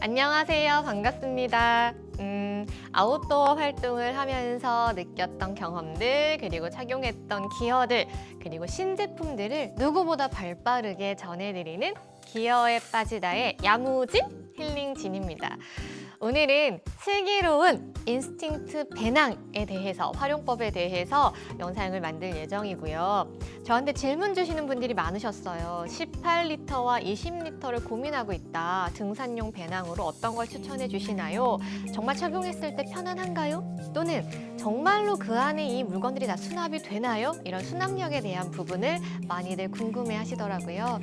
안녕하세요. 반갑습니다. 아웃도어 활동을 하면서 느꼈던 경험들, 그리고 착용했던 기어들, 그리고 신제품들을 누구보다 발빠르게 전해드리는 기어에 빠지다의 야무진 힐링진입니다. 오늘은 슬기로운 인스팅트 배낭에 대해서, 활용법에 대해서 영상을 만들 예정이고요. 저한테 질문 주시는 분들이 많으셨어요. 18리터와 20리터를 고민하고 있다. 등산용 배낭으로 어떤 걸 추천해 주시나요? 정말 착용했을 때 편안한가요? 또는 정말로 그 안에 이 물건들이 다 수납이 되나요? 이런 수납력에 대한 부분을 많이들 궁금해 하시더라고요.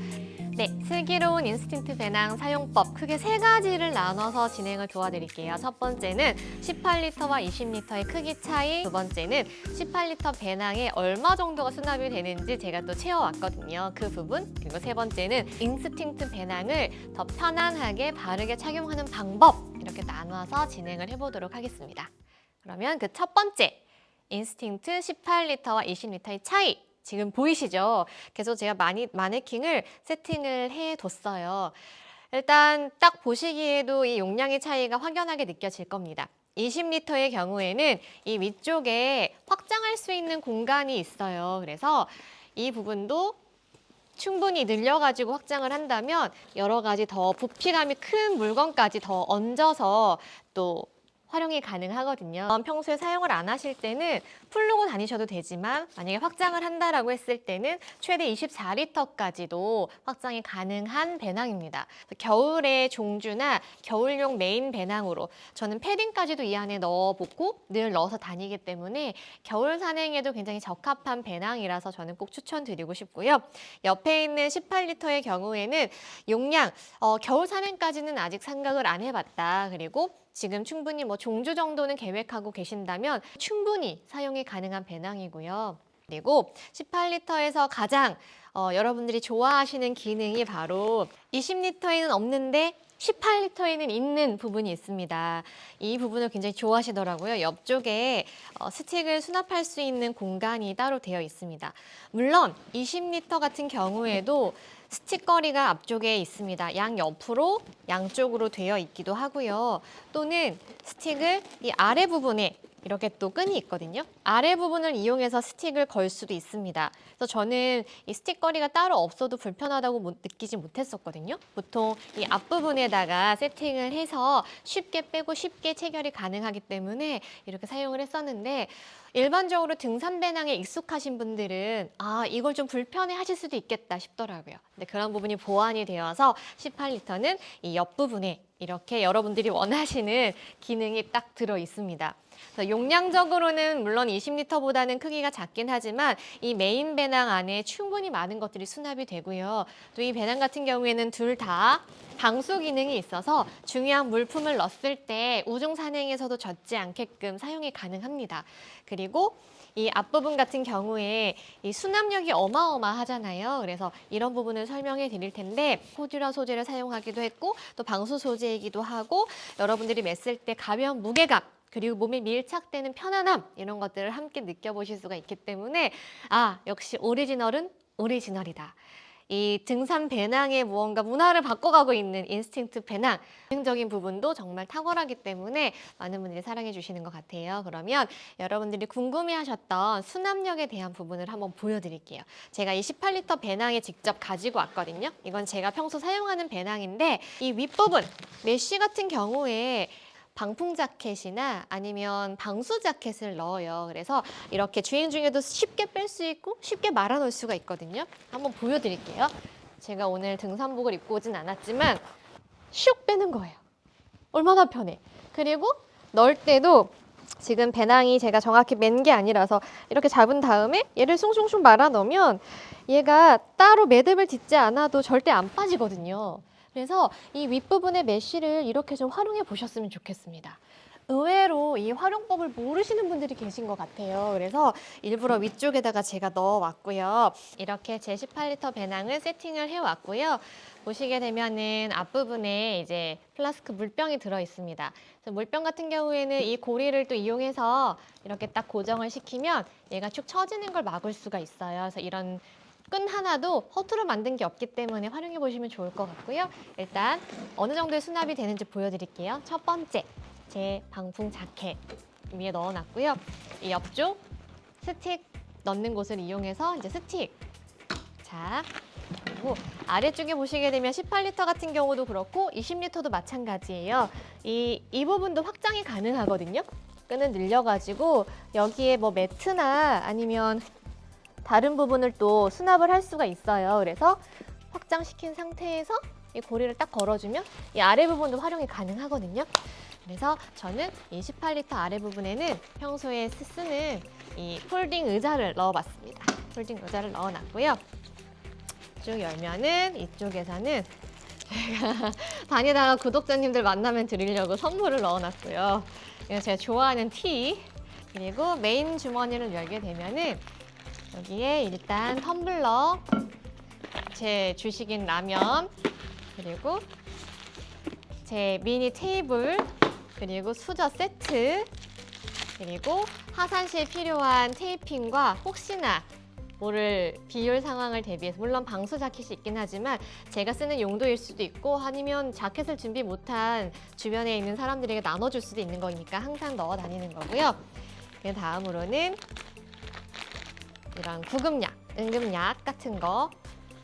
네, 슬기로운 인스팅트 배낭 사용법 크게 세 가지를 나눠서 진행을 도와드릴게요. 첫 번째는 18리터와 20리터의 크기 차이, 두 번째는 18리터 배낭에 얼마 정도가 수납이 되는지 제가 또 채워왔거든요. 그 부분, 그리고 세 번째는 인스팅트 배낭을 더 편안하게 바르게 착용하는 방법, 이렇게 나눠서 진행을 해보도록 하겠습니다. 그러면 그 첫 번째, 인스팅트 18리터와 20리터의 차이, 지금 보이시죠? 그래서 제가 마네킹을 세팅을 해뒀어요. 일단 딱 보시기에도 이 용량의 차이가 확연하게 느껴질 겁니다. 20리터의 경우에는 이 위쪽에 확장할 수 있는 공간이 있어요. 그래서 이 부분도 충분히 늘려가지고 확장을 한다면 여러 가지 더 부피감이 큰 물건까지 더 얹어서 또 활용이 가능하거든요. 평소에 사용을 안 하실 때는 풀르고 다니셔도 되지만 만약에 확장을 한다라고 했을 때는 최대 24리터까지도 확장이 가능한 배낭입니다. 겨울에 종주나 겨울용 메인 배낭으로 저는 패딩까지도 이 안에 넣어보고 늘 넣어서 다니기 때문에 겨울 산행에도 굉장히 적합한 배낭이라서 저는 꼭 추천드리고 싶고요. 옆에 있는 18리터의 경우에는 용량, 겨울 산행까지는 아직 생각을 안 해봤다. 그리고 지금 충분히 종주 정도는 계획하고 계신다면 충분히 사용이 가능한 배낭이고요. 그리고 18리터에서 가장 여러분들이 좋아하시는 기능이 바로 20리터에는 없는데 18리터에는 있는 부분이 있습니다. 이 부분을 굉장히 좋아하시더라고요. 옆쪽에 스틱을 수납할 수 있는 공간이 따로 되어 있습니다. 물론 20리터 같은 경우에도 스틱거리가 앞쪽에 있습니다. 양옆으로 양쪽으로 되어 있기도 하고요. 또는 스틱을 이 아래 부분에 이렇게 또 끈이 있거든요. 아래 부분을 이용해서 스틱을 걸 수도 있습니다. 그래서 저는 이 스틱거리가 따로 없어도 불편하다고 느끼지 못했었거든요. 보통 이 앞부분에다가 세팅을 해서 쉽게 빼고 쉽게 체결이 가능하기 때문에 이렇게 사용을 했었는데 일반적으로 등산 배낭에 익숙하신 분들은 이걸 좀 불편해 하실 수도 있겠다 싶더라고요. 근데 그런 부분이 보완이 되어서 18리터는 이 옆부분에 이렇게 여러분들이 원하시는 기능이 딱 들어 있습니다. 용량적으로는 물론 20리터보다는 크기가 작긴 하지만 이 메인 배낭 안에 충분히 많은 것들이 수납이 되고요. 또 이 배낭 같은 경우에는 둘 다 방수 기능이 있어서 중요한 물품을 넣었을 때 우중 산행에서도 젖지 않게끔 사용이 가능합니다. 그리고 이 앞부분 같은 경우에 이 수납력이 어마어마하잖아요. 그래서 이런 부분을 설명해 드릴 텐데 포듀라 소재를 사용하기도 했고 또 방수 소재이기도 하고 여러분들이 맸을 때 가벼운 무게감 그리고 몸에 밀착되는 편안함 이런 것들을 함께 느껴보실 수가 있기 때문에 역시 오리지널은 오리지널이다. 이 등산 배낭의 무언가 문화를 바꿔가고 있는 인스팅트 배낭 기능적인 부분도 정말 탁월하기 때문에 많은 분들이 사랑해 주시는 것 같아요. 그러면 여러분들이 궁금해하셨던 수납력에 대한 부분을 한번 보여드릴게요. 제가 이 18리터 배낭에 직접 가지고 왔거든요. 이건 제가 평소 사용하는 배낭인데 이 윗부분 메쉬 같은 경우에 방풍 자켓이나 아니면 방수 자켓을 넣어요. 그래서 이렇게 주행 중에도 쉽게 뺄 수 있고 쉽게 말아 놓을 수가 있거든요. 한번 보여드릴게요. 제가 오늘 등산복을 입고 오진 않았지만 슉 빼는 거예요. 얼마나 편해. 그리고 넣을 때도 지금 배낭이 제가 정확히 맨 게 아니라서 이렇게 잡은 다음에 얘를 숭숭숭 말아 넣으면 얘가 따로 매듭을 짓지 않아도 절대 안 빠지거든요. 그래서 이 윗부분의 메쉬를 이렇게 좀 활용해 보셨으면 좋겠습니다. 의외로 이 활용법을 모르시는 분들이 계신 것 같아요. 그래서 일부러 위쪽에다가 제가 넣어왔고요. 이렇게 제 18리터 배낭을 세팅을 해왔고요. 보시게 되면은 앞부분에 이제 플라스크 물병이 들어 있습니다. 그래서 물병 같은 경우에는 이 고리를 또 이용해서 이렇게 딱 고정을 시키면 얘가 축 처지는 걸 막을 수가 있어요. 그래서 이런 끈 하나도 허투루 만든 게 없기 때문에 활용해 보시면 좋을 것 같고요. 일단 어느 정도의 수납이 되는지 보여드릴게요. 첫 번째, 제 방풍 자켓 위에 넣어놨고요. 이 옆쪽 스틱 넣는 곳을 이용해서 이제 스틱. 자, 그리고 아래쪽에 보시게 되면 18리터 같은 경우도 그렇고 20리터도 마찬가지예요. 이 부분도 확장이 가능하거든요. 끈을 늘려가지고 여기에 뭐 매트나 아니면 다른 부분을 또 수납을 할 수가 있어요. 그래서 확장시킨 상태에서 이 고리를 딱 걸어주면 이 아래 부분도 활용이 가능하거든요. 그래서 저는 이 18리터 아래 부분에는 평소에 쓰는 이 폴딩 의자를 넣어봤습니다. 폴딩 의자를 넣어놨고요. 쭉 열면은 이쪽에서는 제가 다니다가 구독자님들 만나면 드리려고 선물을 넣어놨고요. 이거 제가 좋아하는 티, 그리고 메인 주머니를 열게 되면은 여기에 일단 텀블러, 제 주식인 라면, 그리고 제 미니 테이블, 그리고 수저 세트, 그리고 하산시에 필요한 테이핑과 혹시나 모를 비율 상황을 대비해서, 물론 방수 자켓이 있긴 하지만 제가 쓰는 용도일 수도 있고 아니면 자켓을 준비 못한 주변에 있는 사람들에게 나눠줄 수도 있는 거니까 항상 넣어 다니는 거고요. 그 다음으로는 이런 구급약, 응급약 같은 거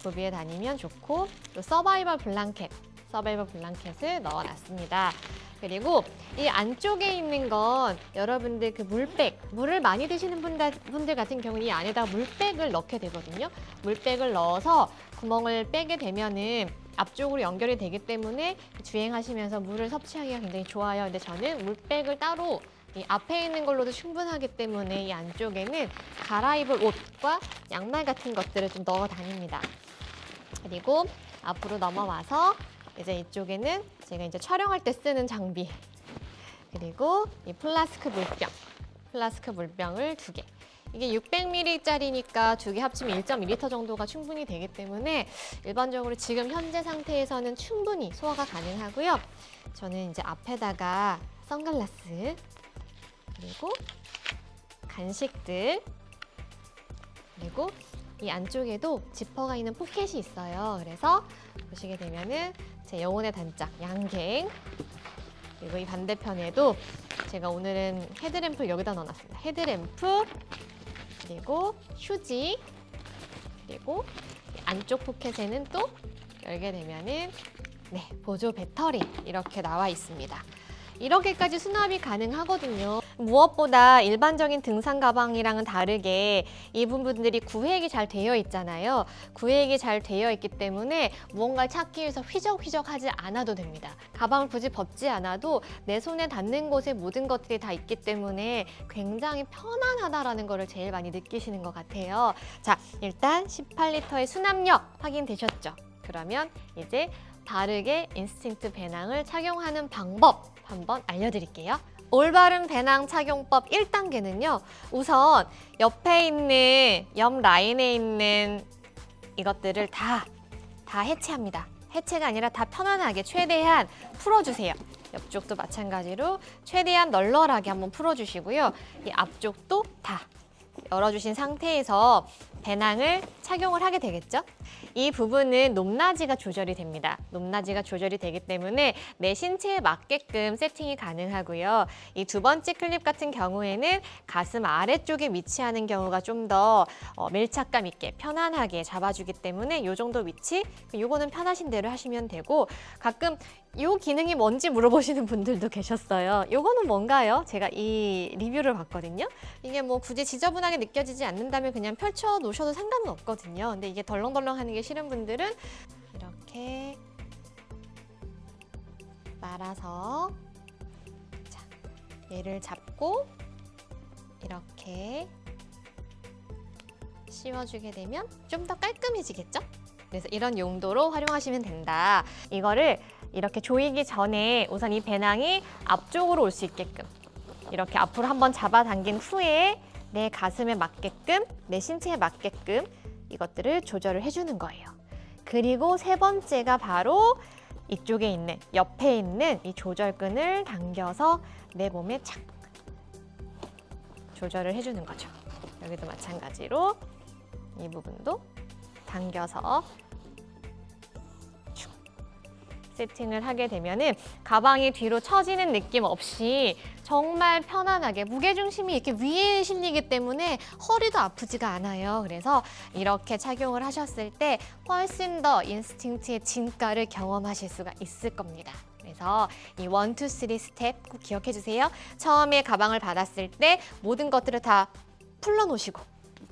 구비해 다니면 좋고, 또 서바이벌 블랑켓을 넣어놨습니다. 그리고 이 안쪽에 있는 건 여러분들 그 물을 많이 드시는 분들 같은 경우는 이 안에다가 물백을 넣게 되거든요. 물백을 넣어서 구멍을 빼게 되면은 앞쪽으로 연결이 되기 때문에 주행하시면서 물을 섭취하기가 굉장히 좋아요. 근데 저는 물백을 따로 이 앞에 있는 걸로도 충분하기 때문에 이 안쪽에는 갈아입을 옷과 양말 같은 것들을 좀 넣어 다닙니다. 그리고 앞으로 넘어와서 이제 이쪽에는 제가 이제 촬영할 때 쓰는 장비, 그리고 이 플라스크 물병을 2개. 이게 600ml짜리니까 2개 합치면 1.2리터 정도가 충분히 되기 때문에 일반적으로 지금 현재 상태에서는 충분히 소화가 가능하고요. 저는 이제 앞에다가 선글라스, 그리고 간식들, 그리고 이 안쪽에도 지퍼가 있는 포켓이 있어요. 그래서 보시게 되면은 제 영혼의 단짝 양갱, 그리고 이 반대편에도 제가 오늘은 헤드램프를 여기다 넣어놨습니다. 헤드램프, 그리고 휴지, 그리고 안쪽 포켓에는 또 열게 되면은 보조 배터리 이렇게 나와 있습니다. 이렇게까지 수납이 가능하거든요. 무엇보다 일반적인 등산 가방이랑은 다르게 이 부분들이 구획이 잘 되어 있잖아요. 구획이 잘 되어 있기 때문에 무언가를 찾기 위해서 휘적휘적 하지 않아도 됩니다. 가방을 굳이 벗지 않아도 내 손에 닿는 곳에 모든 것들이 다 있기 때문에 굉장히 편안하다라는 거를 제일 많이 느끼시는 것 같아요. 자, 일단 18리터의 수납력 확인되셨죠? 그러면 이제 바르게 인스팅트 배낭을 착용하는 방법 한번 알려드릴게요. 올바른 배낭 착용법 1단계는요. 우선 옆에 있는 옆 라인에 있는 이것들을 다 해체합니다. 해체가 아니라 다 편안하게 최대한 풀어주세요. 옆쪽도 마찬가지로 최대한 널널하게 한번 풀어주시고요. 이 앞쪽도 다 열어주신 상태에서 배낭을 착용을 하게 되겠죠? 이 부분은 높낮이가 조절이 됩니다. 높낮이가 조절이 되기 때문에 내 신체에 맞게끔 세팅이 가능하고요. 이 2번째 클립 같은 경우에는 가슴 아래쪽에 위치하는 경우가 좀 더 밀착감 있게 편안하게 잡아주기 때문에 이 정도 위치, 이거는 편하신 대로 하시면 되고, 가끔 이 기능이 뭔지 물어보시는 분들도 계셨어요. 이거는 뭔가요? 제가 이 리뷰를 봤거든요. 이게 뭐 굳이 지저분하게 느껴지지 않는다면 그냥 펼쳐 놓으셔도 상관은 없거든요. 근데 이게 덜렁덜렁 하는 게 싫은 분들은 이렇게 말아서, 자, 얘를 잡고 이렇게 씌워주게 되면 좀 더 깔끔해지겠죠? 그래서 이런 용도로 활용하시면 된다. 이거를 이렇게 조이기 전에 우선 이 배낭이 앞쪽으로 올 수 있게끔 이렇게 앞으로 한번 잡아당긴 후에 내 가슴에 맞게끔, 내 신체에 맞게끔 이것들을 조절을 해주는 거예요. 그리고 3번째가 바로 이쪽에 있는, 옆에 있는 이 조절끈을 당겨서 내 몸에 착 조절을 해주는 거죠. 여기도 마찬가지로 이 부분도 당겨서 세팅을 하게 되면은 가방이 뒤로 처지는 느낌 없이 정말 편안하게 무게중심이 이렇게 위에 실리기 때문에 허리도 아프지가 않아요. 그래서 이렇게 착용을 하셨을 때 훨씬 더 인스팅트의 진가를 경험하실 수가 있을 겁니다. 그래서 이 1, 2, 3 스텝 꼭 기억해 주세요. 처음에 가방을 받았을 때 모든 것들을 다 풀어놓으시고,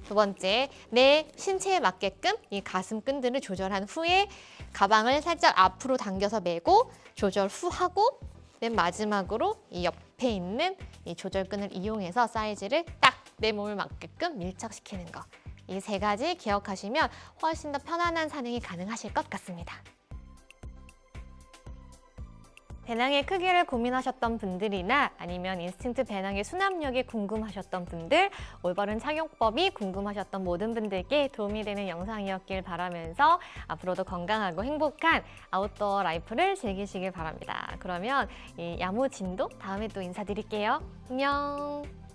두 번째, 내 신체에 맞게끔 이 가슴 끈들을 조절한 후에 가방을 살짝 앞으로 당겨서 메고 조절 후 하고, 맨 마지막으로 이 옆에 있는 이 조절끈을 이용해서 사이즈를 딱 내 몸을 맞게끔 밀착시키는 거. 이 세 가지 기억하시면 훨씬 더 편안한 산행이 가능하실 것 같습니다. 배낭의 크기를 고민하셨던 분들이나 아니면 인스팅트 배낭의 수납력이 궁금하셨던 분들, 올바른 착용법이 궁금하셨던 모든 분들께 도움이 되는 영상이었길 바라면서 앞으로도 건강하고 행복한 아웃도어 라이프를 즐기시길 바랍니다. 그러면 이 야무진도 다음에 또 인사드릴게요. 안녕.